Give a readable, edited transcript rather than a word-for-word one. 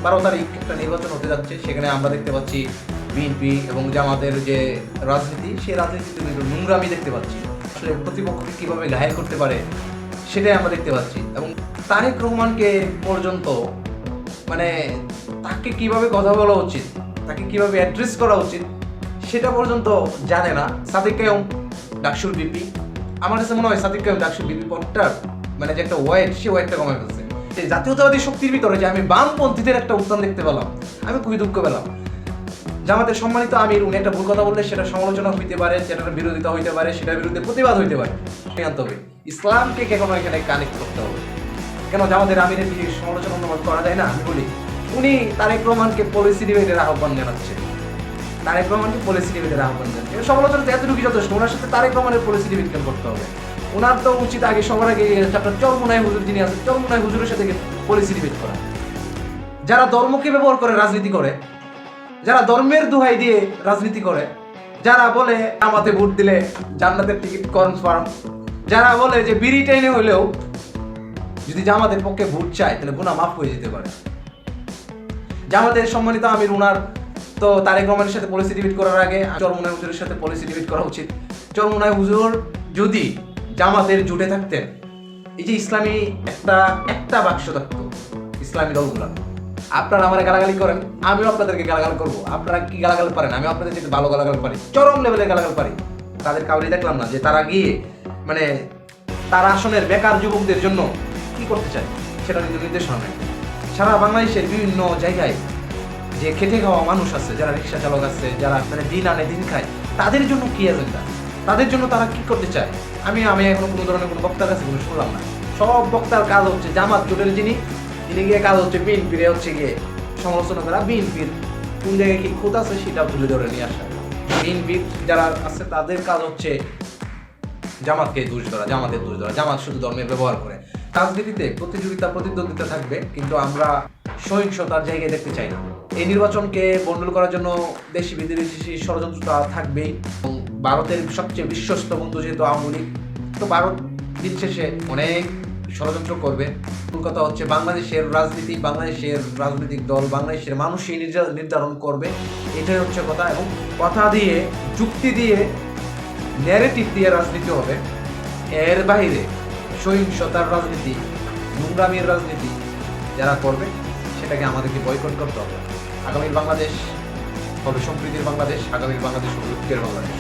তারিখ একটা নির্বাচন হতে যাচ্ছে, সেখানে আমরা দেখতে পাচ্ছি বিএনপি এবং জামাতের যে রাজনীতি, সেই রাজনীতিতে কিন্তু নোংরামি দেখতে পাচ্ছি। আসলে প্রতিপক্ষকে কীভাবে ঘায়েল করতে পারে সেটাই আমরা দেখতে পাচ্ছি। এবং তারেক রহমানকে পর্যন্ত মানে তাকে কিভাবে কথা বলা উচিত, তাকে কিভাবে অ্যাড্রেস করা উচিত সেটা পর্যন্ত জানে না। সাদিক কায়ুম ডাকসুর বিপি, আমার কাছে মনে হয় সাদিক কায়ুম ডাকসুর বিপি পদটার মানে যে একটা ওয়েট, সে ওয়েটটা কমে ফেলছে। জাতীয়তাবাদী শক্তির ভিতরে যে আমি বামপন্থীদের একটা উত্থান দেখতে পেলাম, আমি খুবই দুঃখ পেলাম। জামাতের সম্মানিত আমির উনি একটা ভুল কথা বললে সেটা সমালোচনা হইতে পারে, সেটার বিরোধিতা হইতে পারে, সেটার বিরুদ্ধে প্রতিবাদ হইতে পারে, আনতে হবে। ইসলামকে কেন এখানে কানেক্ট করতে হবে? কেন জামাতের আমিরের কি সমালোচনা অনুবাদ করা যায় না? আমি বলি, উনি তারেক রহমানকে পলিসি ডিবেটের আহ্বান জানাচ্ছে, তারেক রহমানকে পলিসি ডিবেটের আহ্বান জানাচ্ছে। সমালোচনা এতটুকু যথেষ্ট, ওনার সাথে তারেক রহমানের পলিসি ডিবেট কেন করতে হবে? ওনার তো উচিত আগে সবার আগে আপনার চরমুনাই হুজুর যিনি আছেন, চরমুনাই হুজুরের সাথে পলিসি ডিবেট করা। যারা ধর্মকে ব্যবহার করে রাজনীতি করে, যারা ধর্মের দোহাই দিয়ে রাজনীতি করে, যারা বলে আমাতে ভোট দিলে জান্নাতের টিকিট কনফার্ম, যারা বলে যে বিড়ি টাইনে হলেও যদি জামাতের পক্ষে ভোট চায় তাহলে গুনাহ মাফ হয়ে যেতে পারে। জামাতের সম্মানিত আমির উনার তো তারেক রহমানের সাথে পলিসি ডিবেট করার আগে চরমুনাই হুজুরের সাথে পলিসি ডিবেট করা উচিত। চরমুনাই হুজুর যদি জামাতের জুটে থাকতেন, এই যে ইসলামী একটা বাক্স থাকতো ইসলামী দলগুলো, আপনারা আমার গালাগালি করেন, আমিও আপনাদেরকে গালাগাল করবো। আপনারা কি গালাগাল পারেন? আমি আপনাদের যেতে ভালো গালাগাল পারি, চরম লেভেলের গালাগাল পারি। তাদের কাউরি দেখলাম না যে তারা গিয়ে মানে তার আসনের বেকার যুবকদের জন্য কি করতে চায় সেটা কিন্তু নির্দেশনা নেই। সারা বাংলাদেশের বিভিন্ন জায়গায় যে খেটে খাওয়া মানুষ আছে, যারা রিক্সা চালক আছে, যারা মানে দিন আনে দিন খায়, তাদের জন্য কি এজেন্ডা, তাদের জন্য তারা কি করতে চায়? আমি এখনো কোনো ধরনের কোনো বক্তার কাছে কোনো শুনলাম না। সব বক্তার কাজ হচ্ছে জামাত জোটের যিনি গিয়ে কাজ হচ্ছে বিএনপির হচ্ছে গিয়ে সমালোচনা করা, বিএনপির কোন জায়গায় কি খুঁত আছে সেটা তুলে ধরে নিয়ে আসা। বিএনপির যারা আছে তাদের কাজ হচ্ছে জামাতকে দোষ ধরা, জামাতের দোষ ধরা, জামাত শুধু ধর্মের ব্যবহার করে। রাজনীতিতে প্রতিযোগিতা প্রতিদ্বন্দ্বিতা থাকবে, কিন্তু আমরা সহিংসতার জায়গায় দেখতে চাই না। এই নির্বাচনকে বন্ডল করার জন্য দেশি বিদেশি ষড়যন্ত্রটা থাকবেই। এবং ভারতের সবচেয়ে বিশ্বস্ত বন্ধু যেহেতু আওয়ামী লীগ, তো ভারত দিন শেষে অনেক ষড়যন্ত্র করবে। কথা হচ্ছে বাংলাদেশের রাজনীতি, বাংলাদেশের রাজনৈতিক দল, বাংলাদেশের মানুষই নির্ধারণ করবে, এটাই হচ্ছে কথা। এবং কথা দিয়ে, যুক্তি দিয়ে, ন্যারেটিভ দিয়ে রাজনীতি হবে। এর বাইরে সহিংসতার রাজনীতি, নোংরামির রাজনীতি যারা করবে সেটাকে আমাদেরকে বয়কট করতে হবে। আগামীর বাংলাদেশ হবে সম্প্রীতির বাংলাদেশ, আগামীর বাংলাদেশ হবে ঐক্যের বাংলাদেশ।